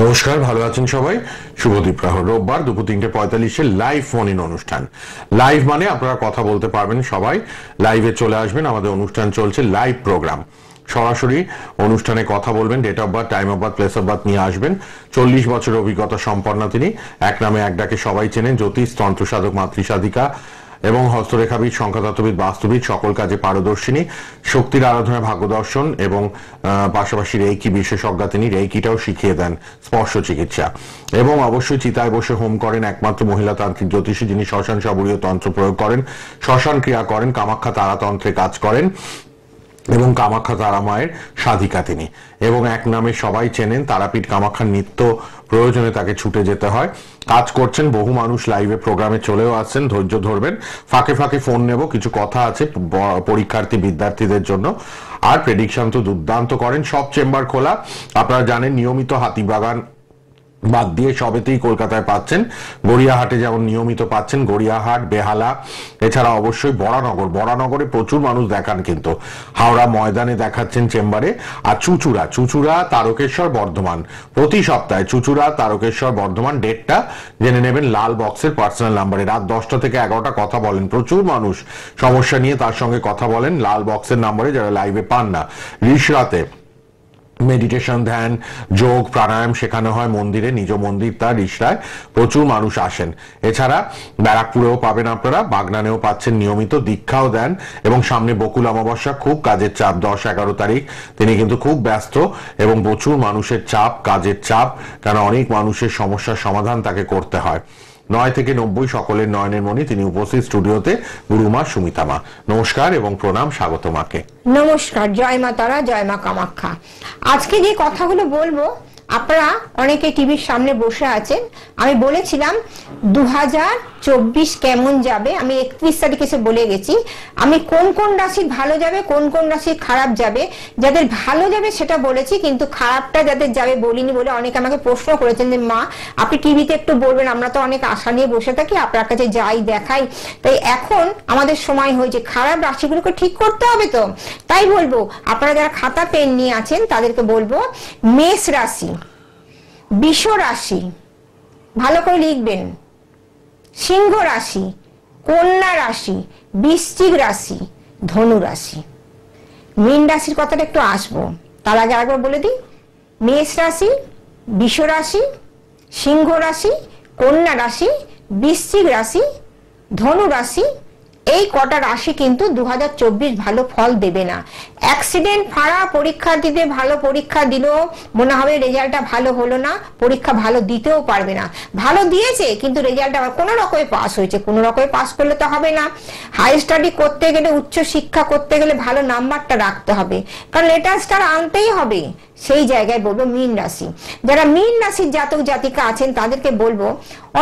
নমস্কার, ভালো আছেন সবাই। শুভদীপ রাহ, রোববার দুপুর 3:45 লাইভ ফোন ইন অনুষ্ঠান। লাইভ মানে আপনারা কথা বলতে পারবেন, সবাই লাইভে চলে আসবেন। আমাদের অনুষ্ঠান চলছে, লাইভ প্রোগ্রাম, সরাসরি অনুষ্ঠানে কথা বলবেন। Date of birth, time of birth, place of birth নিয়ে আসবেন। 40 বছরের অভিজ্ঞতা সম্পন্ন তিনি। এক নামে এক ডাকে সবাই চেনেন। জ্যোতিষ, তন্ত্র সাধক, মাতৃসাধিকা এবং হস্তরেখাবিদ, সংখ্যাতত্ত্ববিদ, বাস্তুবিদ, সকল কাজে পারদর্শিনী, শক্তির আরাধনা, ভাগ্য দর্শন এবং পাশাপাশি রেইকি বিশেষজ্ঞা তিনি। রেইকিটাও শিখিয়ে দেন, স্পর্শ চিকিৎসা, এবং অবশ্যই চিতায় বসে হোম করেন। একমাত্র মহিলা তান্ত্রিক জ্যোতিষী যিনি শ্মশান সাবরীয় তন্ত্র প্রয়োগ করেন, শ্মশান ক্রিয়া করেন, কামাখ্যা তারাতন্ত্রে কাজ করেন এবং কামাখ্যা তারা মায়ের সাধিকা তিনি। এবং এক নামে সবাই চেনেন। তারাপীঠ কামাখ্যার নিত্য প্রয়োজনে তাকে ছুটে যেতে হয়। কাজ করছেন, বহু মানুষ লাইভে প্রোগ্রামে চলেও আসছেন। ধৈর্য ধরবেন, ফাঁকে ফাঁকে ফোন নেব, কিছু কথা আছে পরীক্ষার্থী বিদ্যার্থীদের জন্য। আর প্রেডিকশন তো দুর্দান্ত করেন। সব চেম্বার খোলা, আপনারা জানেন। নিয়মিত হাতিবাগান বাদ দিয়ে সবেতেই কলকাতায় পাচ্ছেন। গড়িয়াহাটে যেমন নিয়মিত পাচ্ছেন, গড়িয়াহাট, বেহালা, এছাড়া অবশ্যই বরানগরে প্রচুর মানুষ দেখান, কিন্তু হাওড়া ময়দানে দেখাচ্ছেন চেম্বারে। আর চুচুড়া, তারকেশ্বর, বর্ধমান, প্রতি সপ্তাহে চুচুড়া, তারকেশ্বর, বর্ধমান। ডেটটা জেনে নেবেন লাল বক্সের পার্সোনাল নাম্বারে। রাত 10টা থেকে 11টা কথা বলেন, প্রচুর মানুষ সমস্যা নিয়ে তার সঙ্গে কথা বলেন লাল বক্সের নাম্বারে, যারা লাইভে পান না। ঋষরাতে মেডিটেশন, ধ্যান, যোগ, প্রাণায়াম শেখানো হয় মন্দিরে, নিজ মন্দির তার ঋষরায়। প্রচুর মানুষ আসেন। এছাড়া ব্যারাকপুরেও পাবেন আপনারা, বাগনানেও পাচ্ছেন নিয়মিত, দীক্ষাও দেন। এবং সামনে বকুল অমাবস্যা, খুব কাজের চাপ, 10-11 তারিখ তিনি কিন্তু খুব ব্যস্ত এবং প্রচুর মানুষের চাপ, কাজের চাপ, কারণ অনেক মানুষের সমস্যার সমাধান তাকে করতে হয়। 9 থেকে 90 সকলের নয়নের মণি, তিনি উপস্থিত স্টুডিওতে। গুরুমা সুমিতা মা, নমস্কার এবং প্রণাম, স্বাগত মাকে। নমস্কার, জয় মা তারা, জয় মা কামাখ্যা। আজকে যে কথাগুলো বলবো, আপনারা অনেকে টিভির সামনে বসে আছেন। আমি বলেছিলাম 2024 কেমন যাবে, আমি 31 তারিখে এসে বলে গেছি। আমি কোন কোন রাশির ভালো যাবে, কোন কোন রাশির খারাপ যাবে। যাদের ভালো যাবে সেটা বলেছি, কিন্তু খারাপটা যাদের যাবে বলিনি বলে অনেকে আমাকে প্রশ্ন করেছেন যে মা আপনি টিভিতে একটু বলবেন, আমরা তো অনেক আশা নিয়ে বসে থাকি, আপনার কাছে যাই দেখাই। তাই এখন আমাদের সময় হয়েছে, খারাপ রাশিগুলোকে ঠিক করতে হবে। তো তাই বলবো, আপনারা যারা খাতা পেন নিয়ে আছেন তাদেরকে বলবো, মেষ রাশি, বৃষ রাশি ভালো করে লিখবেন, সিংহ রাশি, কন্যা রাশি, বৃশ্চিক রাশি, ধনু রাশি। মীন রাশির কথাটা একটু আসবো, তার আগে একবার বলে দিই। মেষ রাশি, বৃষ রাশি, সিংহ রাশি, কন্যা রাশি, বৃশ্চিক রাশি, ধনু রাশি। এই কটা রাশি কিন্তু 2024 ভালো ফল দেবে না। অ্যাক্সিডেন্ট ফাড়া পরীক্ষার্থীদের ভালো পরীক্ষা দিল, মনে হবে রেজাল্টটা ভালো হলো না, পরীক্ষা ভালো দিতেও পারবে না। ভালো দিয়েছে কিন্তু রেজাল্টটা আবার কোনো রকমে পাস হয়েছে, কোনো রকমে পাস করলে তো হবে না। হাই স্টাডি করতে গেলে, উচ্চ শিক্ষা করতে গেলে ভালো নাম্বারটা রাখতে হবে, কারণ লেটার স্টার আনতেই হবে। সেই জায়গায় বলবো মীন রাশি, যারা মীন রাশির জাতক জাতিকা আছেন তাদেরকে বলবো,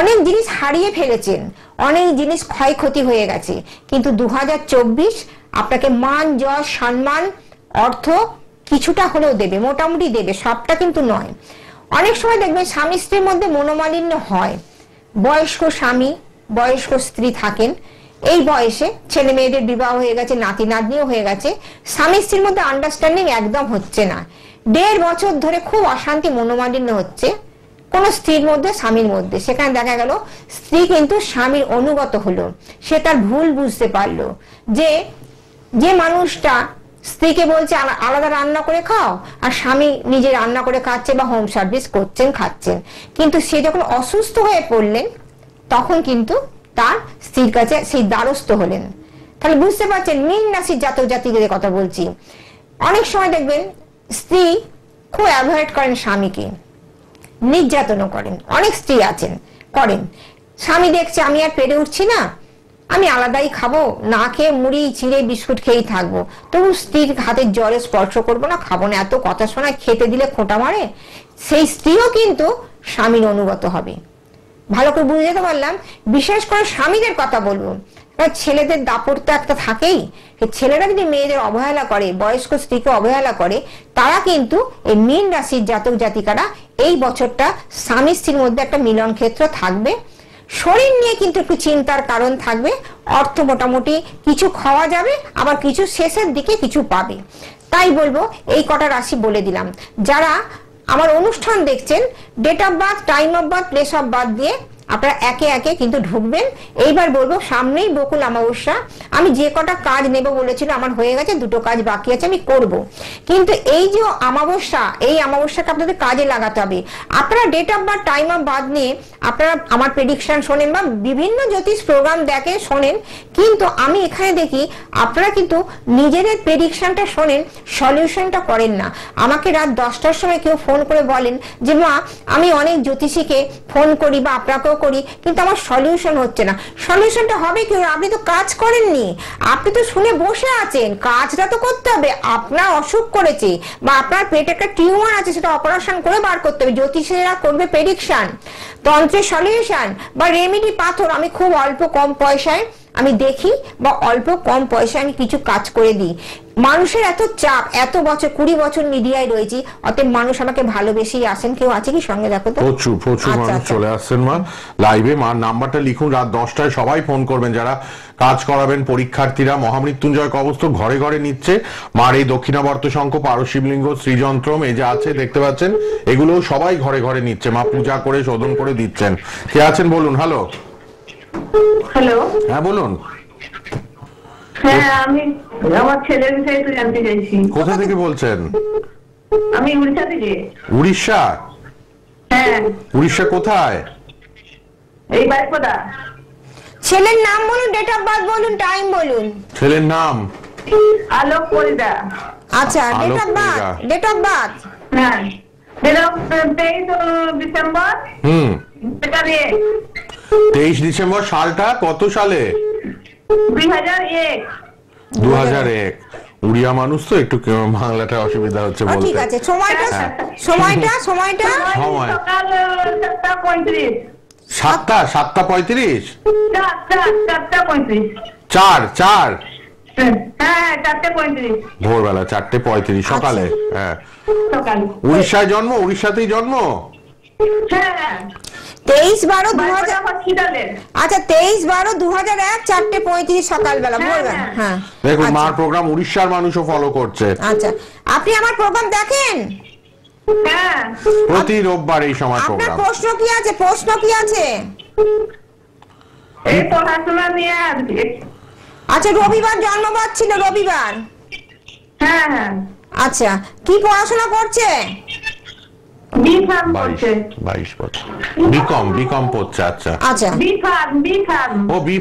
অনেক জিনিস হারিয়ে ফেলেছেন, অনেক জিনিস ক্ষয়ক্ষতি হয়ে গেছে, কিন্তু 2024 আপনাকে মান, যশ, সম্মান, অর্থ কিছুটা হলেও দেবে, মোটামুটি দেবে, সবটা কিন্তু নয়। অনেক সময় দেখবেন স্বামী স্ত্রীর মধ্যে মনোমালিন্য হয়। বয়স্ক স্বামী, বয়স্ক স্ত্রী থাকেন, এই বয়সে ছেলে মেয়েদের বিবাহ হয়ে গেছে, নাতি নাতনিও হয়ে গেছে, স্বামী স্ত্রীর মধ্যে আন্ডারস্ট্যান্ডিং একদম হচ্ছে না। 1.5 বছর ধরে খুব অশান্তি, মনোমালিন্য হচ্ছে কোন স্ত্রীর মধ্যে, স্বামীর মধ্যে। সেখানে দেখা গেল স্ত্রী কিন্তু স্বামীর অনুগত হলো, সে তার ভুল বুঝতে পারলো যে মানুষটা স্ত্রীকে বলছে আলাদা রান্না করে খাও, আর স্বামী নিজে রান্না করে খাচ্ছে বা হোম সার্ভিস করছেন, খাচ্ছেন, কিন্তু সে যখন অসুস্থ হয়ে পড়লেন তখন কিন্তু তার স্ত্রীর কাছে সেই দ্বারস্থ হলেন। তাহলে বুঝতে পারছেন মীন রাশির জাতক জাতিকাদের কথা বলছি। অনেক সময় দেখবেন স্ত্রী খুব অ্যাভয়েড করেন স্বামীকে, নির্যাতনও করেন, অনেক স্ত্রী আছেন করেন। স্বামী দেখছে আমি আর পেরে উঠছি না, আমি আলাদাই খাবো, না খেয়ে মুড়ি ছিঁড়ে বিস্কুট খেয়েই থাকবো, তবু স্ত্রীর হাতের জলে স্পর্শ করবো না, খাবো না, এত কথা শোনায়, খেতে দিলে খোঁটা মারে। সেই স্ত্রীও কিন্তু স্বামীর অনুগত হবে। ভালো করে বুঝে যেতে পারলাম। বিশেষ করে স্বামীদের কথা বলবো, ছেলেদের দাপট তো একটা থাকেই। ছেলেরা যদি মেয়েদের অবহেলা করে, বয়স্ক স্ত্রীকে অবহেলা করে, তারা কিন্তু এই মীন রাশির জাতক জাতিকারা এই বছরটা স্বামী স্ত্রীর মধ্যে একটা মিলন ক্ষেত্র থাকবে। শরীর নিয়ে কিন্তু একটু চিন্তার কারণ থাকবে। অর্থ মোটামুটি কিছু খাওয়া যাবে, আবার কিছু শেষের দিকে কিছু পাবে। তাই বলবো এই কটা রাশি বলে দিলাম। যারা আমার অনুষ্ঠান দেখছেন, date of birth, time of birth, place of birth দিয়ে আপনারা একে একে কিন্তু ঢুকবেন। এইবার বলবো, সামনেই বকুল অমাবস্যা, আমি যে কটা কাজ নেব বলেছিল আমার হয়ে গেছে, 2টো কাজ বাকি আছে, আমি করব। কিন্তু এই যে অমাবস্যা, এই অমাবস্যাকে আপনাদের কাজে লাগাতে হবে। আপনারা date of birth, time of birth নিয়ে আপনারা আমার প্রেডিকশন শোনেন বা বিভিন্ন জ্যোতিষ প্রোগ্রাম দেখেন, শোনেন, কিন্তু আমি এখানে দেখি আপনারা কিন্তু নিজেদের প্রেডিকশনটা শোনেন, সলিউশনটা করেন না। আমাকে রাত 10টার সময় কেউ ফোন করে বলেন যে মা, আমি অনেক জ্যোতিষীকে ফোন করি বা আপনাকেও করি, কিন্তু আমার সলিউশন হচ্ছে না। সলিউশনটা হবে কি? আপনি তো কাজ করেননি, আপনি তো শুনে বসে আছেন, কাজটা তো করতে হবে। আপনার অসুখ করেছে বা আপনার পেটে একটা টিউমার আছে, সেটা অপারেশন করে বার করতে হবে। জ্যোতিষীরা করবে প্রেডিকশন, তন্ত্রের সলিউশন বা রেমেডি পাথর। আমি খুব অল্প কম পয়সায় আমি দেখি বা অল্প কম পয়সায় আমি কিছু কাজ করে দিই। মানুষের এত চাপ, এত বছর 20 বছর মিডিয়ায় রয়েছি, অতএব মানুষ আমাকে ভালোবেসেই আসেন। কেউ আছে কি সঙ্গে? দেখো তো, প্রচুর মানুষ চলে আসছেন মা লাইভে। মার নাম্বারটা লিখুন, রাত 10টায় সবাই ফোন করবেন যারা কাজ করাবেন। পরীক্ষার্থীরা মহামৃত্যুঞ্জয় কবচ তো ঘরে ঘরে নিচ্ছে। মার এই দক্ষিণাবর্ত শঙ্খ, পারশিবলিঙ্গ, শ্রীযন্ত্রম এই যে আছে দেখতে পাচ্ছেন, এগুলো সবাই ঘরে ঘরে নিচ্ছে। মা পূজা করে শোধন করে দিচ্ছেন। কে আছেন বলুন? হ্যালো। হ্যালো, হ্যাঁ বলুন। হ্যাঁ আমি আমার ছেলের বিষয়ে একটু জানতে চাইছি। কোথা থেকে বলছেন? আমি উড়িষ্যা থেকে। উড়িষ্যা? হ্যাঁ। উড়িষ্যা কোথায়? এই বারিপদা। ছেলের নাম বলুন, ডেট অফ বার্থ বলুন, টাইম বলুন। ছেলের নাম? আলোক পরিদা। আচ্ছা, date of birth, date of birth. হ্যাঁ, 23 ডিসেম্বর। 23 ডিসেম্বর। সালটা কত সালে? 2001। 2001। উড়িয়া মানুষ তো একটু বাংলাটা অসুবিধা হচ্ছে বলতে। ঠিক আছে, সময়টা সময়টা সময়টা সময় সকাল 7:35। 7:35। 4:35। 4 হ্যাঁ, 4:35 ভোরবেলা, 4:35 সকালে। হ্যাঁ, সকাল। উড়িষ্যায় জন্ম? উড়িষ্যাতেই জন্ম? হ্যাঁ, 23/12/2000। হসপিটালে। আচ্ছা, 23/12/2001, 4:35 সকালবেলা, ভোরবেলা। হ্যাঁ, দেখুন আচ্ছা। মার প্রোগ্রাম উড়িষ্যার মানুষও ফলো করছে। আচ্ছা, আপনি আমার প্রোগ্রাম দেখেন? হ্যাঁ, প্রতি রোববার এই সময় আপনার প্রোগ্রাম। প্রশ্ন কি আছে? প্রশ্ন কি আছে? এই পড়াশোনা নিয়ে আজকে। আচ্ছা, রবিবার জন্মবার ছিল, রবিবার। হ্যাঁ হ্যাঁ। আচ্ছা, কি পড়াশোনা করছে? বিফার্ম 22 করছে। 22 বছর। বিকম পড়ছে। আচ্ছা আচ্ছা বিফার্ম। ও বি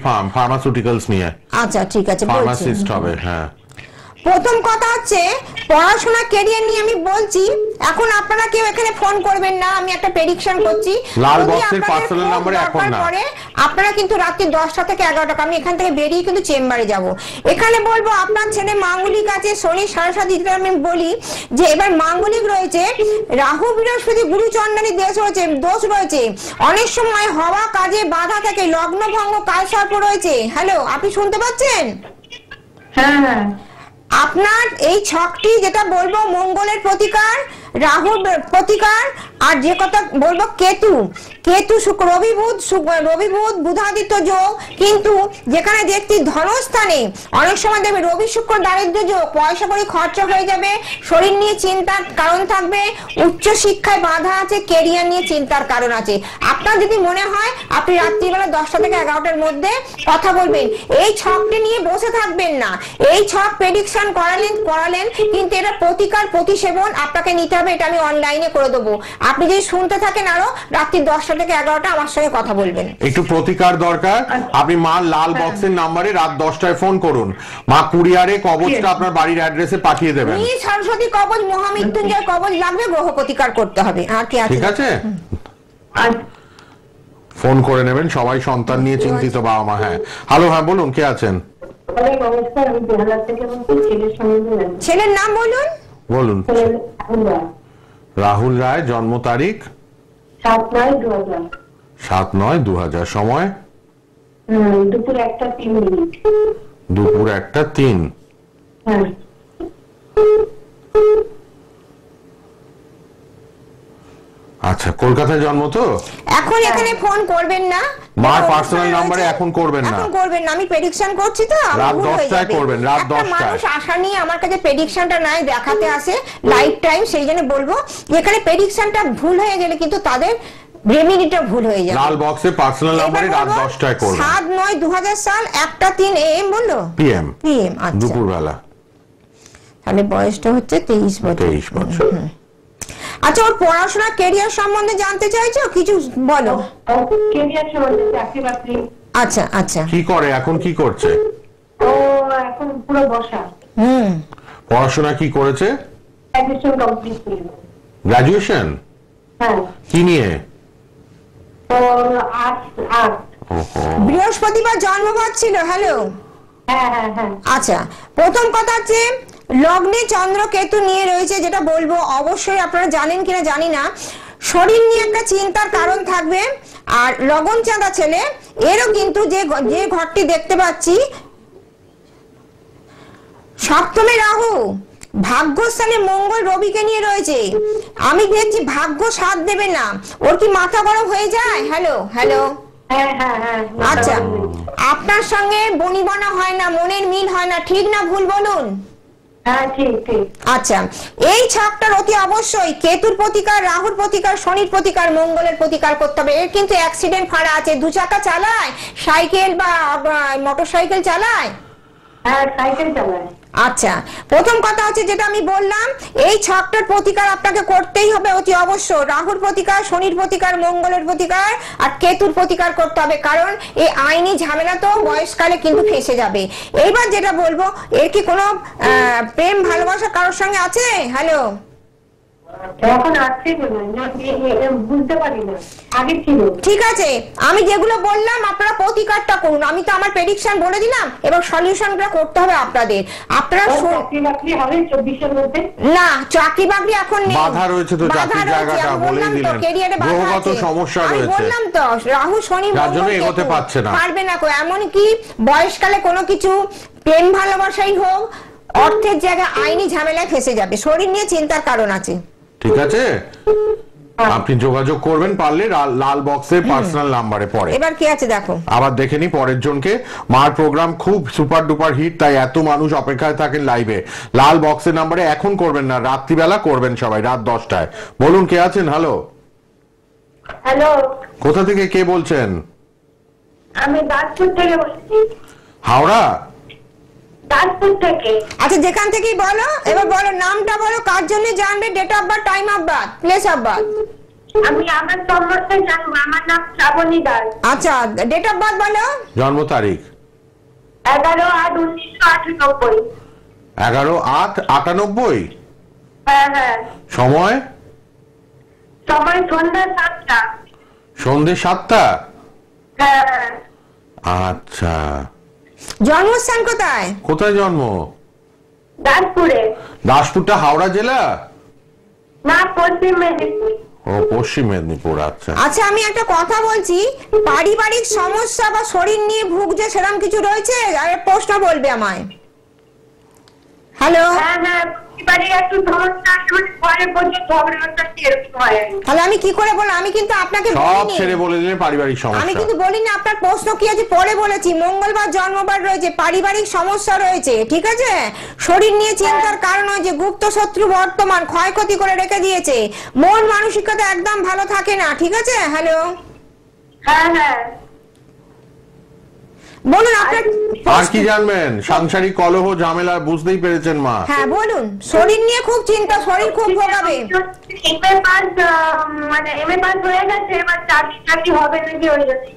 ফার্ম ফার্মাসিউটিক্যালস নিয়ে আচ্ছা, ঠিক আছে, বলছি। ফার্মাসিস্ট হবে। হ্যাঁ, প্রথম কথা হচ্ছে পড়াশোনা, ক্যারিয়ার নিয়ে আমি বলছি। এখন আপনারা কেউ এখানে ফোন করবেন না, আমি একটা প্রেডিকশন করছি। লাল যদি বক্সের আপনাদের পার্সোনাল ফোন নম্বরে এখন দরকার না। পড়ে, আপনারা কিন্তু রাত্রি 10টা থেকে 11টা, আমি এখান থেকে বেরিয়ে কিন্তু চেম্বারে যাব। এখানে বলবো আপনার ছেলে মাঙ্গলিক আছে, শনি সরস্বতী, আমি বলি যে এবার মাঙ্গলিক রয়েছে, রাহু বৃহস্পতি গুরু চন্দ্রানী দোষ রয়েছে। অনেক সময় হওয়া কাজে বাধা থাকে, লগ্ন ভঙ্গ, কাল সর্প রয়েছে। হ্যালো, আপনি শুনতে পাচ্ছেন? হ্যাঁ হ্যাঁ। আপনার এই ছকটি যেটা বলবো, মঙ্গলের প্রতিকার, রাহুর প্রতিকার, আর যে কথা বলবো কেতু শুক্র, রবি বুধ বুধাদিত্য যোগ। কিন্তু যেখানে দেখছি ধনস্থানে অনেক সময় দেখবে রবি শুক্র দারিদ্র যোগ, পয়সা করে খরচা হয়ে যাবে, শরীর নিয়ে চিন্তার কারণ থাকবে, উচ্চ শিক্ষায় বাধা আছে, ক্যারিয়ার নিয়ে চিন্তার কারণ আছে। আপনার যদি মনে হয় আপনি রাত্রিবেলা 10টা থেকে 11টার মধ্যে কথা বলবেন, এই ছকটি নিয়ে বসে থাকবেন না। এই ছক প্রেডিকশন করালেন, কিন্তু এটা প্রতিকার প্রতিসেবন আপনাকে নিতে হবে। এটা আমি অনলাইনে করে দেবো। আপনি যদি শুনতে থাকেন আরো রাত্রি 10টা থেকে 11টা আমার সঙ্গে কথা বলবেন। একটু প্রতিকার দরকার, আপনি মা লাল বক্সের নাম্বারে রাত 10টায় ফোন করুন। মা কুরিয়ারে কবচটা আপনার বাড়ির অ্যাড্রেসে পাঠিয়ে দেবেন। সরস্বতী কবচ, মহামৃত্যুঞ্জয় কবচ লাগবে, গ্রহ প্রতিকার করতে হবে। আর কি আছে? ঠিক আছে, ফোন করে নেবেন। সবাই সন্তান নিয়ে চিন্তিত বাবা মা। হ্যাঁ, হ্যালো, হ্যাঁ বলুন, কে আছেন? ছেলের নাম বলুন। বলুন। রাহুল রায়, জন্ম তারিখ 7/9/2000, সময় দুপুর 1:03। দুপুর 1:03। হ্যাঁ। আচ্ছা, কলকাতায় জন্ম তো? এখন এখানে ফোন করবেন না, মার পার্সোনাল নাম্বারে এখন করবেন না, এখন করবেন না। আমি প্রেডিকশন করছি তো, রাত 10টায় করবেন, রাত 10টায়। মানুষ আশা নিয়ে আমার কাছে প্রেডিকশনটা নাই দেখাতে আসে লাইফ টাইম, সেই জন্য বলবো এখানে প্রেডিকশনটা ভুল হয়ে গেলে কিন্তু তাদের রেমিডিটা ভুল হয়ে যাবে। লাল বক্সে পার্সোনাল নাম্বারে রাত 10টায় করবেন। 7/9/2000 সাল 1:03 AM বললো, PM। আচ্ছা দুপুরবেলা। তাহলে বয়সটা হচ্ছে 23 বছর। 23 বছর। আচ্ছা, ওর পড়াশোনা ক্যারিয়ার সম্বন্ধে জানতে চাইছো, কিছু বলো। কেরিয়ার সম্বন্ধে চাকরি বাকরি। আচ্ছা আচ্ছা, কি করে এখন, কি করছে? ও এখন পুরো বসা। পড়াশোনা কি করেছে? গ্র্যাজুয়েশন কমপ্লিট করলো। গ্র্যাজুয়েশন? হ্যাঁ। কি নিয়ে? তো আর্টস। ওহো। বৃহস্পতিবার জন্মবার ছিল। হ্যালো। হ্যাঁ হ্যাঁ হ্যাঁ। আচ্ছা, প্রথম কথা হচ্ছে লগ্নে চন্দ্র কেতু নিয়ে রয়েছে, যেটা বলবো অবশ্যই আপনারা জানেন কিনা জানি না, শরীর নিয়ে একটা চিন্তার কারণ থাকবে। আর লগন চাঁদা ছেলে, এরও কিন্তু যে ঘরটি দেখতে পাচ্ছি, সপ্তমে রাহু, ভাগ্যস্থানে মঙ্গল রবিকে নিয়ে রয়েছে। আমি দেখছি ভাগ্য সাথ দেবে না। ওর কি মাথা গরম হয়ে যায়? Hello hello. হ্যাঁ হ্যাঁ হ্যাঁ। আচ্ছা, আপনার সঙ্গে বনিবনা হয় না, মনের মিল হয় না, ঠিক না ভুল বলুন? হ্যাঁ ঠিক ঠিক। আচ্ছা, এই ছাপটার অতি অবশ্যই কেতুর প্রতিকার, রাহুর প্রতিকার, শনির প্রতিকার, মঙ্গলের প্রতিকার করতে হবে। এর কিন্তু অ্যাক্সিডেন্ট ফাড়া আছে, 2 চাকা চালায়, সাইকেল বা মোটরসাইকেল চালায়। হ্যাঁ সাইকেল চালায়। আচ্ছা, প্রথম কথা হচ্ছে যেটা আমি বললাম, এই ছকটার প্রতিকার আপনাকে করতেই হবে অতি অবশ্য। রাহুর প্রতিকার, শনির প্রতিকার, মঙ্গলের প্রতিকার আর কেতুর প্রতিকার করতে হবে, কারণ এই আইনি ঝামেলা তো বয়সকালে কিন্তু ফেসে যাবে। এইবার যেটা বলবো, এর কি কোনো প্রেম ভালোবাসা কারোর সঙ্গে আছে? হ্যালো। এখন আসছে না, বুঝতে পারি না, আগে ছিল। ঠিক আছে, আমি যেগুলো বললাম আপনারা প্রতিকারটা করুন। আমি তো আমার প্রেডিকশন বলে দিলাম, এবার সলিউশনটা করতে হবে আপনাদের। আপনারা চাকরি বাকরি হবে 24-এর মধ্যে? না, চাকরি বাকরি এখন নেই, বাধা রয়েছে তো, চাকরির জায়গাটা বলেই দিলেন, গ্রহগত সমস্যা রয়েছে। বললাম তো, রাহু শনি যার জন্য এগোতে পারছে না, পারবে না। এমন কি বয়সকালে কোনো কিছু প্রেম ভালোবাসাই হোক, অর্থের জায়গায় আইনি ঝামেলায় ফেসে যাবে। শরীর নিয়ে চিন্তার কারণ আছে। ঠিক আছে, আপনি যোগাযোগ করবেন পারলে লাল বক্সে পার্সোনাল নাম্বারে পরে। এবার কি আছে দেখো, আবার দেখে নি পরের জনকে। মার প্রোগ্রাম খুব সুপার ডুপার হিট, তাই এত মানুষ অপেক্ষায় থাকেন লাইভে। লাল বক্সের নাম্বারে এখন করবেন না, রাত্রিবেলা করবেন সবাই, রাত 10টায়। বলুন কে আছেন? হ্যালো। হ্যালো। কোথা থেকে কে বলছেন? আমি দাসপুর থেকে বলছি। হাওড়া? দাসপুর থেকে। আচ্ছা, যেখান থেকেই বলো। এবার বলো নামটা বলো, কার জন্য জানবে, date of birth, time of birth, place of birth. আমি আমার সম্বন্ধে জানবো। আমার নাম শ্রাবণী দাস। আচ্ছা, ডেট অফ বার্থ বলো। জন্ম তারিখ? 11/8/1998। 11/8/98? হ্যাঁ হ্যাঁ। সময়? সময় সন্ধ্যা 7টা। সন্ধ্যে 7টা? হ্যাঁ হ্যাঁ। আচ্ছা, জন্মস্থান কোথায়? কোথায় জন্ম? দাসপুরে। দাসপুরটা হাওড়া জেলা? না, পশ্চিম মেদিনীপুর। ও, পশ্চিম মেদিনীপুর। আচ্ছা আচ্ছা, আমি একটা কথা বলছি, পারিবারিক সমস্যা বা শরীর নিয়ে ভুগছে সেরকম কিছু রয়েছে? আর প্রশ্ন বলবে আমায়। হ্যালো। হ্যাঁ হ্যাঁ, পরিবারে একটু সমস্যা আছে, পরে বলছি ঝগড়া এরকম হয়। তাহলে আমি কি করে বললাম? আমি কিন্তু আপনাকে সব বলিনি, ছেড়ে বলে দিলেন পারিবারিক আমি সমস্যা। কিন্তু বলিনি। আপনার প্রশ্ন কি আছে পরে বলেছি। মঙ্গলবার জন্মবার রয়েছে, পারিবারিক সমস্যা রয়েছে, ঠিক আছে? শরীর নিয়ে চিন্তার কারণ হয়েছে, গুপ্ত শত্রু বর্তমান ক্ষয়ক্ষতি করে রেখে দিয়েছে, মন মানসিকতা একদম ভালো থাকে না, ঠিক আছে? হ্যালো। হ্যাঁ হ্যাঁ। বলুন আপনার আর কি জানবেন? সাংসারিক কলহ ঝামেলা বুঝতেই পেরেছেন মা। হ্যাঁ বলুন। শরীর নিয়ে খুব চিন্তা, শরীর খুব ভোগাবে। এমএ পাস হয়ে গেছে, এবার চাকরি হবে নাকি ওই যাচ্ছে।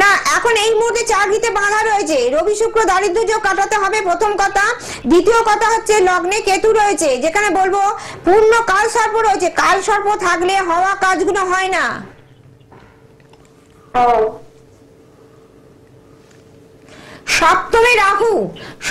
না, এখন এই মুহূর্তে চাকরিতে বাধা রয়েছে। রবি শুক্র দারিদ্র্য যোগ কাটাতে হবে, প্রথম কথা। দ্বিতীয় কথা হচ্ছে লগ্নে কেতু রয়েছে, যেখানে বলবো পূর্ণ কাল সর্প রয়েছে। কাল সর্প থাকলে হওয়া কাজগুলো হয় না।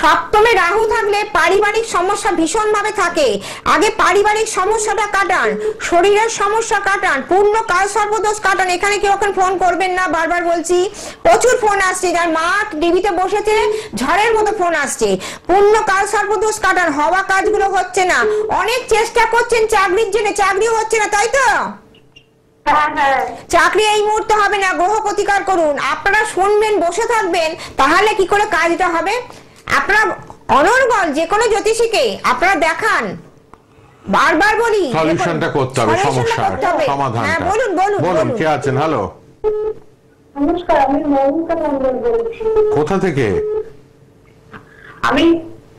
সপ্তমে রাহু থাকলে পারিবারিক সমস্যা ভীষণ ভাবে থাকে। আগে পারিবারিক সমস্যাটা কাটান, শরীরের সমস্যা কাটান, পূর্ণ কাল সর্বদোষ কাটান। এখানে কেউ এখন ফোন করবেন না, বারবার বলছি। প্রচুর ফোন আসছে, যার মা টিভিতে বসেছে ঝড়ের মতো ফোন আসছে। পূর্ণ কাল সর্বদোষ কাটান, হওয়া কাজগুলো হচ্ছে না। অনেক চেষ্টা করছেন চাকরির জন্য, চাকরিও হচ্ছে না, তাই তো? হ্যাঁ হ্যাঁ চাকরি এই মুহূর্তে হবে না, গ্রহ প্রতিকার করুন। আপনারা শুনবেন, বসে থাকবেন, তাহলে কি করে কাজটা হবে? আপনারা অনর্গল যে কোনো জ্যোতিষীকে আপনারা দেখান, বারবার বলি সলিউশনটা করতে হবে, সমস্যার সমাধানটা। হ্যাঁ বলুন বলুন বলুন, কে আছেন? হ্যালো, নমস্কার, আমি মৌমিতা মন্ডল বলছি। কোথা থেকে?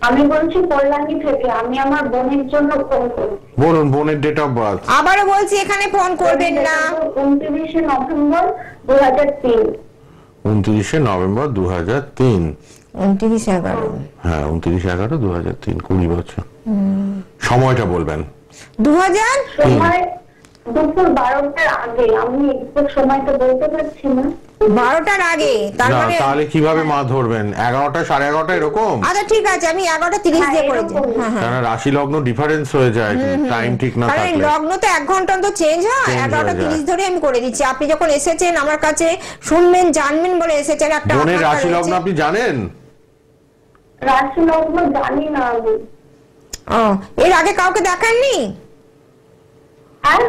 আমি বলছি কল্যাণী থেকে। আমি আমার বোনের জন্য ফোন করছি। বলুন, বোনের ডেট অফ বার্থ। আবারও বলছি এখানে ফোন করবেন না। 29 নভেম্বর 2003। 29 নভেম্বর 2003। 29/11। হ্যাঁ, 29/11/2003, 20 বছর। সময়টা বলবেন। 2000 সময় দুপুর 12টার আগে। আমি একটু সময়টা বলতে পারছি না। 12টার আগে, তার না, মানে তাহলে কিভাবে মা ধরবেন? 11টা, 11:30 এরকম? আচ্ছা ঠিক আছে, আমি 11:30 দিয়ে করে দিই। এরকম। হ্যাঁ হ্যাঁ, কেন রাশি লগ্ন ডিফারেন্স হয়ে যায়, টাইম ঠিক না কারণ থাকলে। লগ্ন তো 1 ঘন্টা তো চেঞ্জ হয়। Change হয়ে 11:30 যায়। ধরে আমি করে দিচ্ছি। আপনি যখন এসেছেন আমার কাছে, শুনবেন জানবেন বলে এসেছেন, একটা বোনের আকাঙ্ক্ষা রাশি লগ্ন রয়েছে। আপনি জানেন? রাশি লগ্ন জানি না আমি। ও, এর আগে কাউকে দেখাননি? আর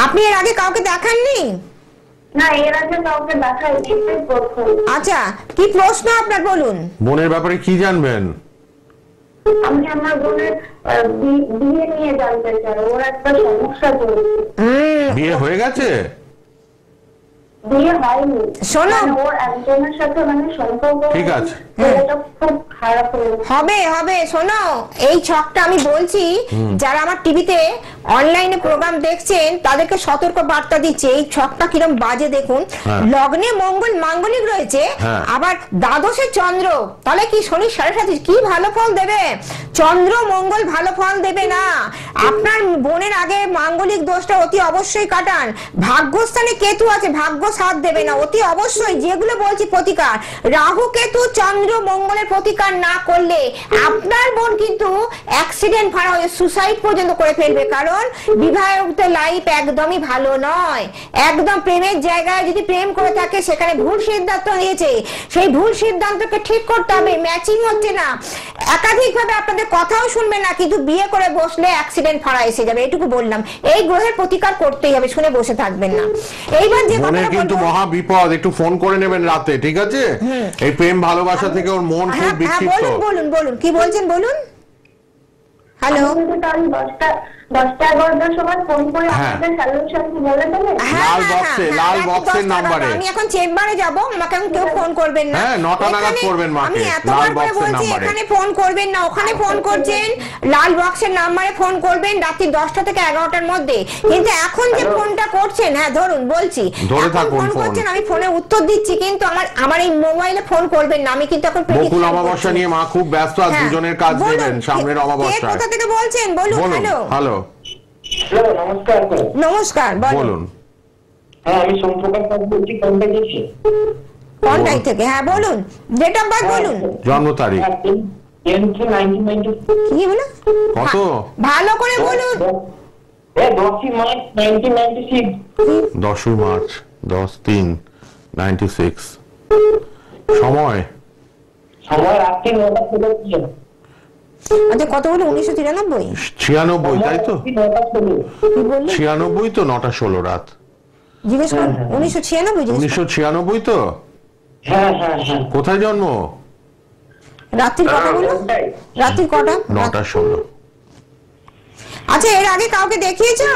আপনি এর আগে কাউকে দেখাননি? না, এর আগে কাউকে দেখাইনি, এটাই প্রথম। আচ্ছা, কি প্রশ্ন আপনার বলুন? বোনের ব্যাপারে কি জানবেন? আমি আমার বোনের বিয়ে নিয়ে জানতে চাই। ওর একটা সমস্যা চলছে। বিয়ে হয়ে গেছে? বিয়ে হয়নি। শোনো। মানে ওর একজনের সাথে মানে সম্পর্ক। ঠিক আছে। এটা খুব খারাপ হয়েছে। হবে হবে, শোনো, এই ছকটা আমি বলছি, যারা আমার টিভিতে অনলাইনে প্রোগ্রাম দেখছেন তাদেরকে সতর্ক বার্তা দিচ্ছে। এই ছকটা কিরম বাজে দেখুন। হ্যাঁ। লগ্নে মঙ্গল মাঙ্গলিক রয়েছে, হ্যাঁ। আবার দ্বাদশে চন্দ্র, তাহলে কি শনি 7.5 কি ভালো ফল দেবে? চন্দ্র মঙ্গল ভালো ফল দেবে না। আপনার বোনের আগে মাঙ্গলিক দোষটা অতি অবশ্যই কাটান। ভাগ্যস্থানে কেতু আছে, ভাগ্য সাথ দেবে না, অতি অবশ্যই। যেগুলো বলছি প্রতিকার, রাহু কেতু চন্দ্র মঙ্গলের প্রতিকার না করলে আপনার বোন কিন্তু অ্যাক্সিডেন্ট ভাড়া হয়ে সুসাইড পর্যন্ত করে ফেলবে। কারণ বিবাহিত লাইফ একদমই ভালো নয়। একদম প্রেমের জায়গায় যদি প্রেম করে থাকে, সেখানে ভুল সিদ্ধান্ত নিয়েছে, সেই ভুল সিদ্ধান্তকে ঠিক করতে হবে। ম্যাচিং হচ্ছে না, একাধিকভাবে আপনাদের কথাও শুনবে না, কিন্তু বিয়ে করে বসলে অ্যাক্সিডেন্ট ভাড়া এসে যাবে। এইটুকু বললাম। এই গ্রহের প্রতিকার করতেই হবে, শুনে বসে থাকবেন না। এইবার যে বোনের কথাটা কিন্তু বলবো- মহা বিপদ, একটু ফোন করে নেবেন রাতে, ঠিক আছে? এই প্রেম ভালোবাসা থেকে ওর মন খুব হ্যাঁ হ্যাঁ, বিক্ষিপ্ত। বলুন বলুন বলুন, কি বলছেন বলুন। হ্যালো, আমি কিন্তু তাহলে 10টা-11টার সময় ফোন করে হ্যাঁ। আপনাদের সলিউশন বলে দেবেন। লাল বক্সে, লাল বক্সের নাম্বারে। আমি এখন চেম্বারে যাব, আমাকে এখন কেউ ফোন করবেন না। হ্যাঁ, 9টা নাগাদ এখানে করবেন মাকে, আমি লাল এতবার করে বক্সের বলছি, নাম্বারে। এখানে ফোন করবেন না, ওখানে ফোন করছেন। লাল বক্সের নাম্বারে ফোন করবেন রাত্রি 10টা থেকে 11টার মধ্যে। কিন্তু এখন যে ফোনটা করছেন, হ্যাঁ ধরুন, বলছি ধরে এখন থাকুন ফোন ফোন। করছেন, আমি ফোনে উত্তর দিচ্ছি, কিন্তু আমার এই মোবাইলে ফোন করবেন না। আমি কিন্তু এখন বকুল prediction অমাবস্যা করছি। নিয়ে মা খুব ব্যস্ত, আর হ্যাঁ, দুজনের কাজ বলুন, নেবেন সামনের কে অমাবস্যায়। কোথা থেকে বলছেন বলুন। বলুন। হ্যালো, হ্যালো, হ্যালো, নমস্কার। নমস্কার, বলুন। হ্যাঁ, আমি সোমপ্রকাশ বাবু বলছি, কোনটা গেছি? কোনটাই থেকে, হ্যাঁ বলুন, ডেট অফ বার্থ বলুন। জন্ম তারিখ হ্যাঁ, 10/3/1990। কি বলো? কত? ভালো করে বলুন। 10ই মার্চ 1996। 10ই মার্চ 10/3/96। সময়? সময় রাত্রি 9টা 16। আচ্ছা, কত বলো? 1993? 96, তাই তো? 9টা 16। কি বললি? 96 তো, 9টা 16 রাত। জিজ্ঞেস করুন। 1996 জিজ্ঞেস করুন। 1996 তো? হ্যাঁ হ্যাঁ হ্যাঁ। কোথায় জন্ম? রাত্রির কটা বলো? রাত্রির কটা? 9টা 16। আচ্ছা, এর আগে কাউকে দেখিয়েছো?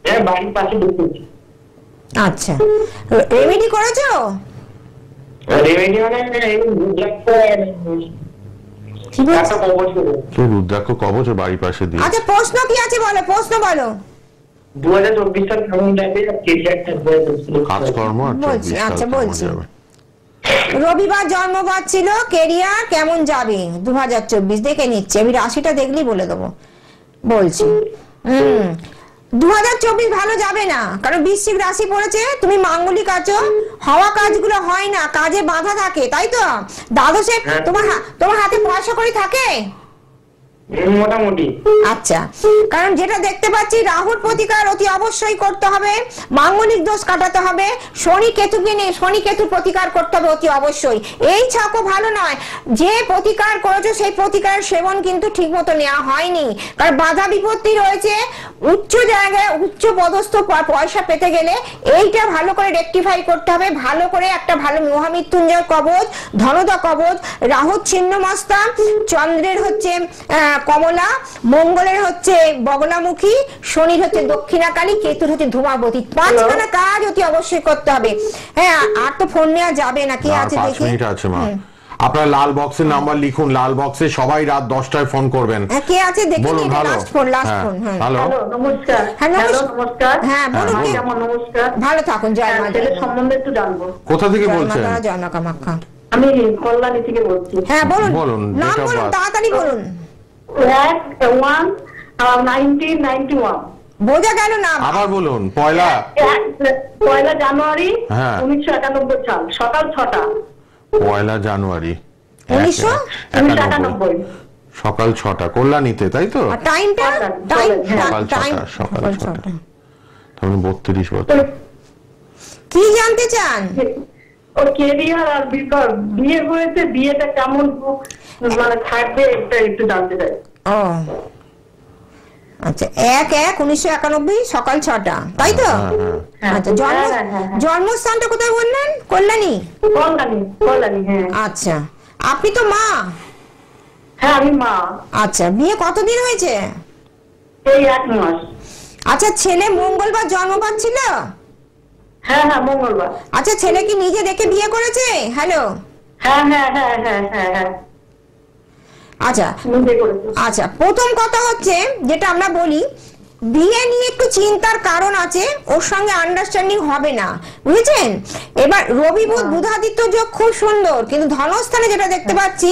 হ্যাঁ, বাড়ির পাশে দেখেছি। আচ্ছা, রেমেডি করেছো? রেমেডি মানে এই রুদ্রাক্ষ কি বলছো? একটা কবচ করে। তো রুদ্রাক্ষ কবচ ওর বাড়ির পাশে দিয়ে। আচ্ছা, প্রশ্ন কি আছে বলো, প্রশ্ন বলো। 2024 সাল কেমন যাবে? কেরিয়ার থাকবে? কাজকর্ম আর বলছি, 24 সাল আচ্ছা, কেমন বলছি। যাবে? রবিবার জন্মবার ছিল, কেরিয়ার কেমন যাবে 2024 দেখে নিচ্ছি। আমি রাশিটা দেখলেই বলে দেবো। বলছি 2024 ভালো যাবে না, কারণ বৃশ্চিক রাশি পড়েছে, তুমি মাঙ্গলিক আছো, হওয়া কাজগুলো হয় না, কাজে বাধা থাকে, তাই তো? দ্বাদশে তোমার হাতে পয়সা করি থাকে? মোটামুটি। আচ্ছা, কারণ যেটা দেখতে পাচ্ছি রাহুর প্রতিকার অতি অবশ্যই করতে হবে, মাঙ্গলিক দোষ কাটাতে হবে, শনি কেতুকে নিয়ে শনি কেতুর প্রতিকার করতে হবে অতি অবশ্যই। এই ছকও ভালো নয়, যে প্রতিকার করেছো সেই প্রতিকারের সেবন কিন্তু ঠিক মতো নেওয়া হয়নি, কারণ বাধা বিপত্তি রয়েছে। উচ্চ জায়গায় উচ্চ পদস্থ পয়সা পেতে গেলে এইটা ভালো করে রেকটিফাই করতে হবে, ভালো করে একটা ভালো মহামৃত্যুঞ্জয় কবচ, ধনদা কবচ, রাহুর ছিন্নমস্তা, চন্দ্রের হচ্ছে কমলা, মঙ্গলের হচ্ছে বগলামুখী, শনির হচ্ছে দক্ষিণাকালী, কেতুর হচ্ছে ধূমাবতী। 5খানা কাজ অতি অবশ্যই করতে হবে। হ্যাঁ, আর তো ফোন নেওয়া যাবে না, কি আছে 5 দেখি। মিনিট আছে মা। আপনার লাল বক্সের নাম্বার লিখুন, লাল বক্সে সবাই রাত 10টায় ফোন করবেন। হ্যাঁ, কে আছে দেখি। বলুন। Hello, last phone. Hello, hello, নমস্কার। হ্যাঁ, নমস্কার। হ্যাঁ, বলুন। যেমন নমস্কার। ভালো থাকুন, জয় মা। ছেলের সম্বন্ধে একটু জানবো। কোথা থেকে বলছেন? জয় মা কামাখ্যা। আমি কল্যাণী থেকে বলছি। হ্যাঁ, বলুন, বলুন, নাম date of বলুন, birth। তাড়াতাড়ি বলুন। 1991। বোঝা গেল না। আবার বলুন। পয়লা জানুয়ারি হ্যাঁ। 1991 সাল, সকাল 6টা। পয়লা জানুয়ারি 1991। সকাল 6টা, কল্যাণীতে, তাই তো? আর টাইমটা? সকাল 6টা, সকাল 6টা, তাহলে 32 বছর। কি জানতে চান? ওর কেরিয়ার আর বিয়ে হয়েছে, বিয়েটা কেমন মানে থাকবে এটা একটু জানতে চাই। ও আচ্ছা, 1/1/1991 সকাল 6টা, তাই তো? আচ্ছা, জন্মস্থানটা কোথায় বললেন? কল্যাণী। কল্যাণী, হ্যাঁ। আচ্ছা, আপনি তো মা? হ্যাঁ, আমি মা। আচ্ছা, বিয়ে কতদিন হয়েছে? এই 1 মাস। আচ্ছা, ছেলে মঙ্গলবার জন্ম পাচ্ছিল? হ্যাঁ, মঙ্গলবার। আচ্ছা, ছেলে কি নিজে দেখে বিয়ে করেছে? হ্যালো। হ্যাঁ। আচ্ছা আচ্ছা, প্রথম কথা হচ্ছে যেটা আমরা বলি, বিয়ে নিয়ে একটু চিন্তার কারণ আছে, ওর সঙ্গে আন্ডারস্ট্যান্ডিং হবে না, বুঝেছেন? এবার রবি বুধ বুধাদিত্য যোগ খুব সুন্দর, কিন্তু ধনস্থানে যেটা দেখতে পাচ্ছি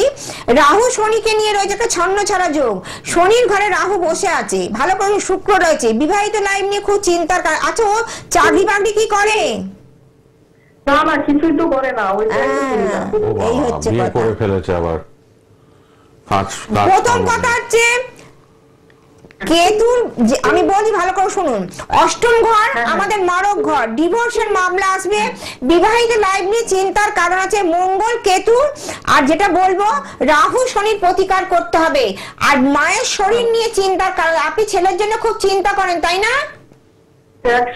রাহু শনিকে নিয়ে রয়েছে একটা ছন্ন ছাড়া যোগ। শনির ঘরে রাহু বসে আছে, ভালো করে শুক্র রয়েছে, বিবাহিত লাইফ নিয়ে খুব চিন্তার কারণ। আচ্ছা, ও চাকরি বাকরি কি করে? না, কিছুই তো করে না। এই হচ্ছে বিয়ে কথা। করে ফেলেছে আবার। প্রথম কথা হচ্ছে কেতুর, আমি বলি ভালো করে শুনুন, অষ্টম ঘর আমাদের নরক ঘর, ডিভোর্সের মামলা আসবে, বিবাহিত লাইফ নিয়ে চিন্তার কারণ আছে মঙ্গল কেতু। আর যেটা বলবো, রাহু শনির প্রতিকার করতে হবে। আর মায়ের শরীর নিয়ে চিন্তার কারণ, আপনি ছেলের জন্য খুব চিন্তা করেন, তাই না?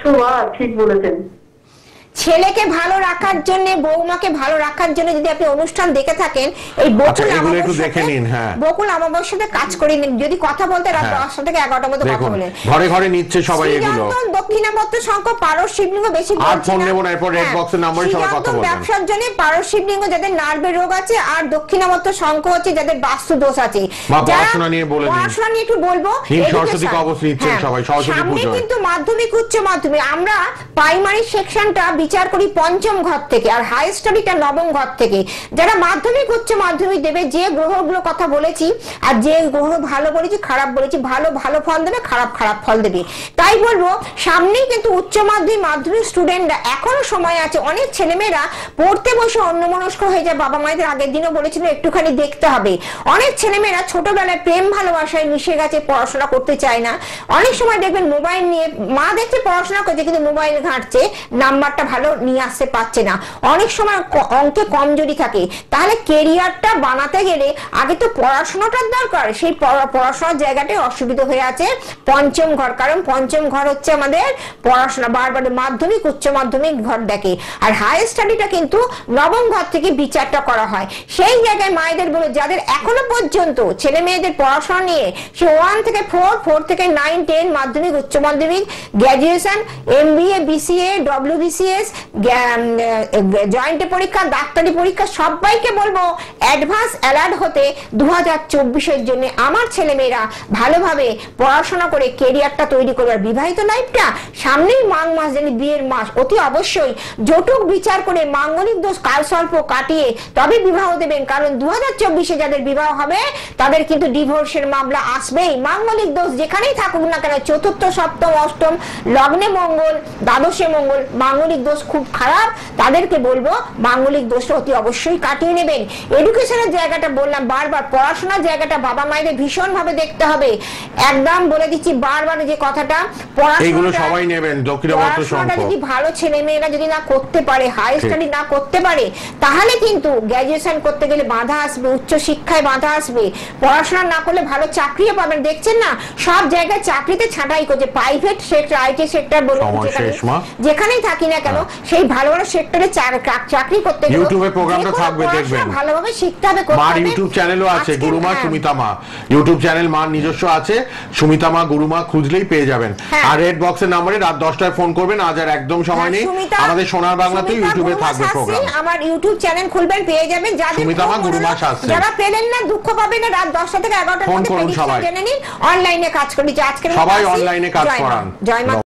100 ঠিক বলেছেন। ছেলেকে ভালো রাখার জন্য, বৌমাকে ভালো রাখার জন্য যদি আপনি অনুষ্ঠান দেখে থাকেন, এই বকুল অমাবস্যাতে কাজ করে নিন। যদি কথা বলতে রাত 10টা থেকে 11টার মধ্যে কথা বলেন, ঘরে ঘরে নিচ্ছে সবাই এগুলো। দক্ষিণাবর্ত শঙ্খ, পারস শিবলিঙ্গ বেশি ব্যবসার জন্য পারস শিবলিঙ্গ যাদের নার্ভের রোগ আছে, আর দক্ষিণাবর্ত শঙ্খ হচ্ছে যাদের বাস্তু দোষ আছে। পড়াশোনা নিয়ে একটু বলবো, সামনে কিন্তু মাধ্যমিক উচ্চ মাধ্যমিক, আমরা প্রাইমারি সেকশনটা বিচার করি পঞ্চম ঘর থেকে, আর হাই স্টাডিটা নবম ঘর থেকে। যারা মাধ্যমিক উচ্চ মাধ্যমিক দেবে, যে গ্রহগুলো কথা বলেছি, আর যে গ্রহ ভালো বলেছি খারাপ বলেছি, ভালো ভালো ফল দেবে, খারাপ খারাপ ফল দেবে। তাই বলবো, সামনেই কিন্তু উচ্চ মাধ্যমিক মাধ্যমিক স্টুডেন্টরা, এখনো সময় আছে। অনেক ছেলেমেয়েরা পড়তে বসে অন্যমনস্ক হয়ে যায়, বাবা মায়েদের আগের দিনও বলেছিল একটুখানি দেখতে হবে। অনেক ছেলেমেয়েরা ছোটবেলায় প্রেম ভালোবাসায় মিশে গেছে, পড়াশোনা করতে চায় না। অনেক সময় দেখবেন মোবাইল নিয়ে, মা দেখছে পড়াশোনা করছে কিন্তু মোবাইল ঘাঁটছে, নাম্বারটা ভালো নিয়ে আসতে পারছে না। অনেক সময় অঙ্কে কমজোরি থাকে। তাহলে কেরিয়ারটা বানাতে গেলে আগে তো পড়াশোনাটার দরকার, সেই পড়াশোনার জায়গাটায় অসুবিধা হয়ে আছে পঞ্চম ঘর। কারণ পঞ্চম ঘর হচ্ছে আমাদের পড়াশোনা, বারবার মাধ্যমিক উচ্চ মাধ্যমিক ঘর দেখে। আর হাই স্টাডিটা কিন্তু নবম ঘর থেকে বিচারটা করা হয়। সেই জায়গায় মায়েদের বলে, যাদের এখনো পর্যন্ত ছেলে মেয়েদের পড়াশোনা নিয়ে, সে 1 থেকে 4, 4 থেকে 9, 10, মাধ্যমিক উচ্চ মাধ্যমিক, graduation, MBA, BCA, WBCS, joint পরীক্ষা, ডাক্তারি পরীক্ষা, সবাইকে বলবো অ্যাডভান্স অ্যালার্ট হতে 2024-এর জন্য। আমার ছেলেমেয়েরা ভালোভাবে পড়াশোনা করে কেরিয়ারটা তৈরি করবে। আর বিবাহিত লাইফটা সামনেই মাঘ মাস, জানি বিয়ের মাস, অতি অবশ্যই যৌতুক বিচার করে মাঙ্গলিক দোষ কাল স্বল্প কাটিয়ে তবে বিবাহ দেবেন। কারণ 2024-এ যাদের বিবাহ হবে তাদের কিন্তু ডিভোর্সের মামলা আসবেই। মাঙ্গলিক দোষ যেখানেই থাকুক না কেন, চতুর্থ, সপ্তম, অষ্টম, লগ্নে মঙ্গল, দ্বাদশে মঙ্গল, মাঙ্গলিক দোষ খুব খারাপ, তাদেরকে বলবো মাঙ্গলিক দোষ অতি অবশ্যই কাটিয়ে নেবেন। এডুকেশনের জায়গাটা বললাম বারবার, পড়াশোনার জায়গাটা বাবা মায়েদের ভীষণ ভাবে দেখতে হবে। একদম বলে দিচ্ছি বারবার যে কথাটা, এইগুলো সবাই নেবেন। পড়াশোনাটা যদি ভালো ছেলে মেয়েরা যদি না করতে পারে, হাই স্টাডি না করতে পারে, তাহলে কিন্তু গ্র্যাজুয়েশন করতে গেলে বাধা আসবে, উচ্চ শিক্ষায় বাধা আসবে, পড়াশোনা না করলে ভালো চাকরিও পাবেন। দেখছেন না সব জায়গায় চাকরিতে ছাঁটাই করছে, প্রাইভেট সেক্টর, আইটি সেক্টর বলুন, যেখানেই থাকি না কেন সেই ভালো ভালো সেক্টরে চাকরি করতে গেলে ইউটিউবে প্রোগ্রামটা থাকবে, দেখবেন ভালোভাবে শিখতে হবে। মার ইউটিউব চ্যানেলও আছে, গুরুমা সুমিতা মা ইউটিউব চ্যানেল মার নিজস্ব আছে, সুমিতা মা গুরুমা খুঁজলেই পেয়ে যাবেন। আর রেড বক্সের নম্বরে রাত 10টায় ফোন করবেন। আজ আর একদম সময় নেই, আমাদের সোনার বাংলাতে ইউটিউবে থাকবে প্রোগ্রাম। আমার ইউটিউব চ্যানেল খুলবেন, পেয়ে যাবেন। সুমিতা মা গুরুমা শাস্ত্রী, যারা পেলেন না দুঃখ পাবেন না, রাত 10টা থেকে 11টার ফোন করুন সবাই। জেনে নিন, অনলাইনে কাজ করি। আজকে সবাই অনলাইনে কাজ করান। জয় মা।